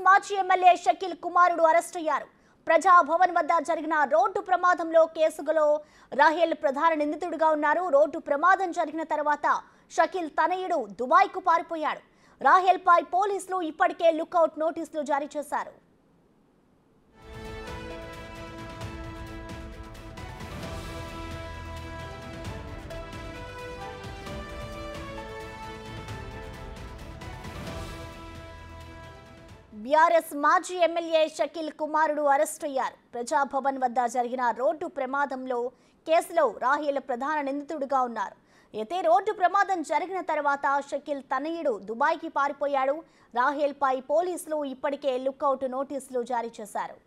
మాజీ ఎమ్మెల్యే షకీల్ కుమారుడు అరెస్ట్ అయ్యారు. ప్రజాభవన్ వద్ద జరిగిన రోడ్డు ప్రమాదంలో కేసులో రాహేల్ ప్రధాన నిందితుడిగా ఉన్నారు. రోడ్డు ప్రమాదం జరిగిన తర్వాత షకీల్ తనయుడు దుబాయ్కు పారిపోయాడు. రాహేల్ పై పోలీసులు ఇప్పటికే లుకౌట్ నోటీసులు జారీ చేశారు. బీఆర్ఎస్ మాజీ ఎమ్మెల్యే షకీల్ కుమారుడు అరెస్ట్ అయ్యారు. ప్రజాభవన్ వద్ద జరిగిన రోడ్డు ప్రమాదంలో కేసులో రాహేల్ ప్రధాన నిందితుడిగా ఉన్నారు. అయితే రోడ్డు ప్రమాదం జరిగిన తర్వాత షకీల్ తనయుడు దుబాయ్కి పారిపోయాడు. రాహేల్ పై పోలీసులు ఇప్పటికే లుకౌట్ నోటీసులు జారీ చేశారు.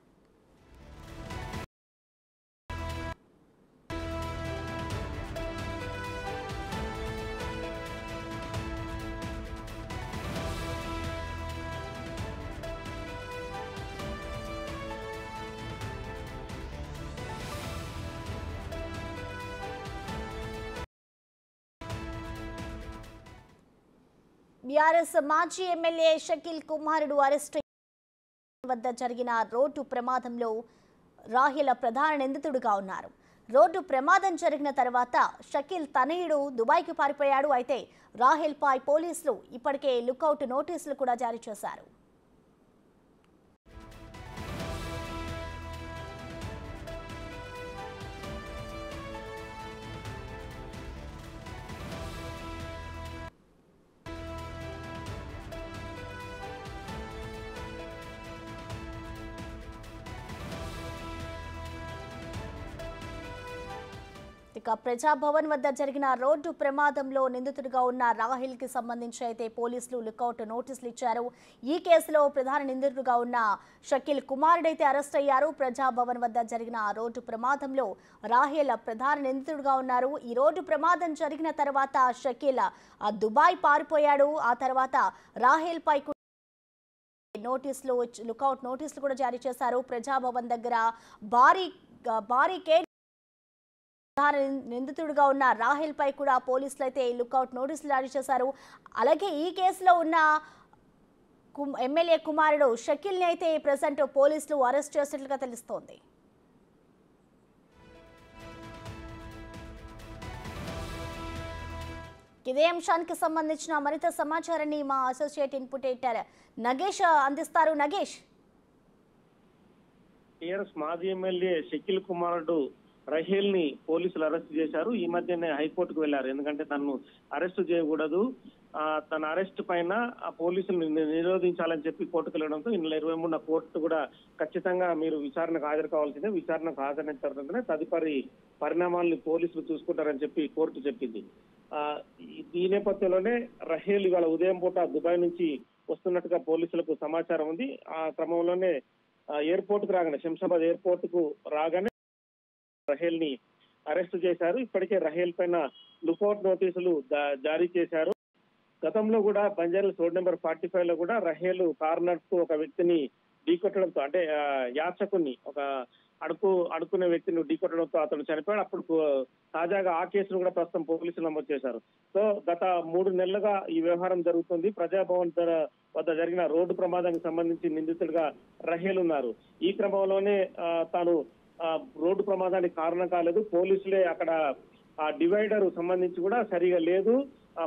బీఆర్ఎస్ మాజీ ఎమ్మెల్యే షకీల్ కుమారుడు అరెస్ట్ వద్ద జరిగిన రోడ్డు ప్రమాదంలో రాహేల్ ప్రధాన నిందితుడిగా ఉన్నారు. రోడ్డు ప్రమాదం జరిగిన తర్వాత షకీల్ తనయుడు దుబాయ్కి పారిపోయాడు. అయితే రాహేల్ పై పోలీసులు ఇప్పటికే లుకౌట్ నోటీసులు కూడా జారీ చేశారు. ఇక ప్రజాభవన్ వద్ద జరిగిన రోడ్డు ప్రమాదంలో నిందితుడిగా ఉన్న రాహేల్ కి సంబంధించి అయితే పోలీసులు లుకౌట్ నోటీసులు ఇచ్చారు. ఈ కేసులో ప్రధాన నిందితుడిగా ఉన్న షకీల్ కుమారుడైతే అరెస్ట్ అయ్యారు. ప్రజాభవన్ వద్ద జరిగిన రోడ్డు ప్రమాదంలో రాహేల్ ప్రధాన నిందితుడిగా ఉన్నారు. ఈ రోడ్డు ప్రమాదం జరిగిన తర్వాత షకీల్ దుబాయ్ పారిపోయాడు. ఆ తర్వాత రాహేల్ పై నోటీసులు లుకౌట్ నోటీసులు కూడా జారీ చేశారు. ప్రజాభవన్ దగ్గర భారీ ప్రధాన నిందితుడిగా ఉన్న రాహేల్ పై కూడా పోలీసులు అయితే లుకౌట్ నోటీసులు జారీ చేశారు. అలాగే ఈ కేసులో ఉన్న ఎమ్మెల్యే కుమారుడు షకీల్ ని అయితే ప్రెసెంట్ పోలీసులు అరెస్ట్ చేసినట్లుగా తెలుస్తోంది. ఇదే అంశానికి సంబంధించిన మరింత సమాచారాన్ని మా అసోసియేట్ ఇన్పుట్ ఎడిటర్ నగేష్ అందిస్తారు. నగేష్, టీఆర్ఎస్ మాజీ ఎమ్మెల్యే షకీల్ కుమారుడు రాహేల్ ని పోలీసులు అరెస్ట్ చేశారు. ఈ మధ్యనే హైకోర్టుకు వెళ్లారు. ఎందుకంటే తనను అరెస్ట్ చేయకూడదు, తన అరెస్ట్ పైన పోలీసులు నిరోధించాలని చెప్పి కోర్టుకు వెళ్లడంతో ఈ నెల 23 కోర్టు కూడా ఖచ్చితంగా మీరు విచారణకు హాజరు కావాల్సిందే, విచారణకు హాజరైన తర్వాతనే తదుపరి పరిణామాలను పోలీసులు చూసుకుంటారని చెప్పి కోర్టు చెప్పింది. ఈ నేపథ్యంలోనే రాహేల్ ఇవాళ ఉదయం పూట దుబాయ్ నుంచి వస్తున్నట్టుగా పోలీసులకు సమాచారం ఉంది. ఆ క్రమంలోనే ఎయిర్పోర్ట్ కు రాగానే, శంషాబాద్ ఎయిర్పోర్ట్ కు రాగానే రాహేల్ ని అరెస్ట్ చేశారు. ఇప్పటికే రాహేల్ పైన లుకౌట్ నోటీసులు జారీ చేశారు. గతంలో కూడా బంజారాస్ రోడ్ నెంబర్ 45 లో కూడా రాహేల్ కారు నడుపుతూ ఒక వ్యక్తిని ఢీకొట్టడంతో, అంటే యాచకుని ఒక అడుక్కునే వ్యక్తిని ఢీకొట్టడంతో అతను చనిపోయాడు. అప్పుడు తాజాగా ఆ కేసును కూడా ప్రస్తుతం పోలీసులు నమోదు చేశారు. సో గత 3 నెలలుగా ఈ వ్యవహారం జరుగుతుంది. ప్రజాభవన్ వద్ద జరిగిన రోడ్డు ప్రమాదానికి సంబంధించి నిందితుడిగా రాహేల్ ఉన్నారు. ఈ క్రమంలోనే తాను రోడ్డు ప్రమాదానికి కారణం కాలేదు, పోలీసులే అక్కడ ఆ డివైడర్ సంబంధించి కూడా సరిగా లేదు,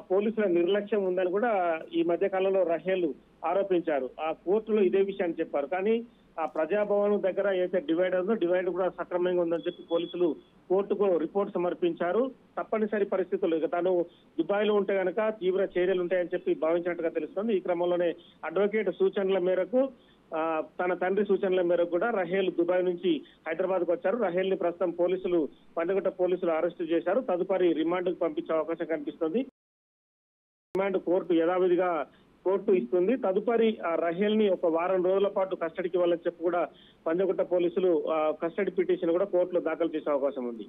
పోలీసుల నిర్లక్ష్యం ఉందని కూడా ఈ మధ్య కాలంలో రాహేల్ ఆరోపించారు. ఆ కోర్టులో ఇదే విషయాన్ని చెప్పారు. కానీ ఆ ప్రజాభవన్ దగ్గర ఏదైతే డివైడర్ ఉందో డివైడర్ కూడా సక్రమంగా ఉందని చెప్పి పోలీసులు కోర్టుకు రిపోర్ట్ సమర్పించారు. తప్పనిసరి పరిస్థితులు ఇక తాను దుబాయ్ లో ఉంటే కనుక తీవ్ర చర్యలు ఉంటాయని చెప్పి భావించినట్టుగా తెలుస్తుంది. ఈ క్రమంలోనే అడ్వకేట్ సూచనల మేరకు, తన తండ్రి సూచనల మేరకు కూడా రాహేల్ దుబాయ్ నుంచి హైదరాబాద్ కు వచ్చారు. రాహేల్ ని ప్రస్తుతం పంజగుట్ట పోలీసులు అరెస్ట్ చేశారు. తదుపరి రిమాండ్ కు పంపించే అవకాశం కనిపిస్తుంది. రిమాండ్ కోర్టు యథావిధిగా కోర్టు ఇస్తుంది. తదుపరి రాహేల్ ని ఒక వారం రోజుల పాటు కస్టడీకి ఇవ్వాలని చెప్పి కూడా పంజగుట్ట పోలీసులు కస్టడీ పిటిషన్ కూడా కోర్టులో దాఖలు చేసే అవకాశం ఉంది.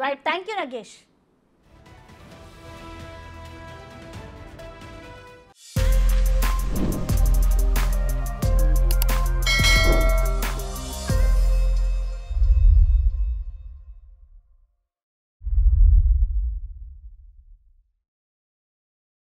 Right, thank you Nagesh.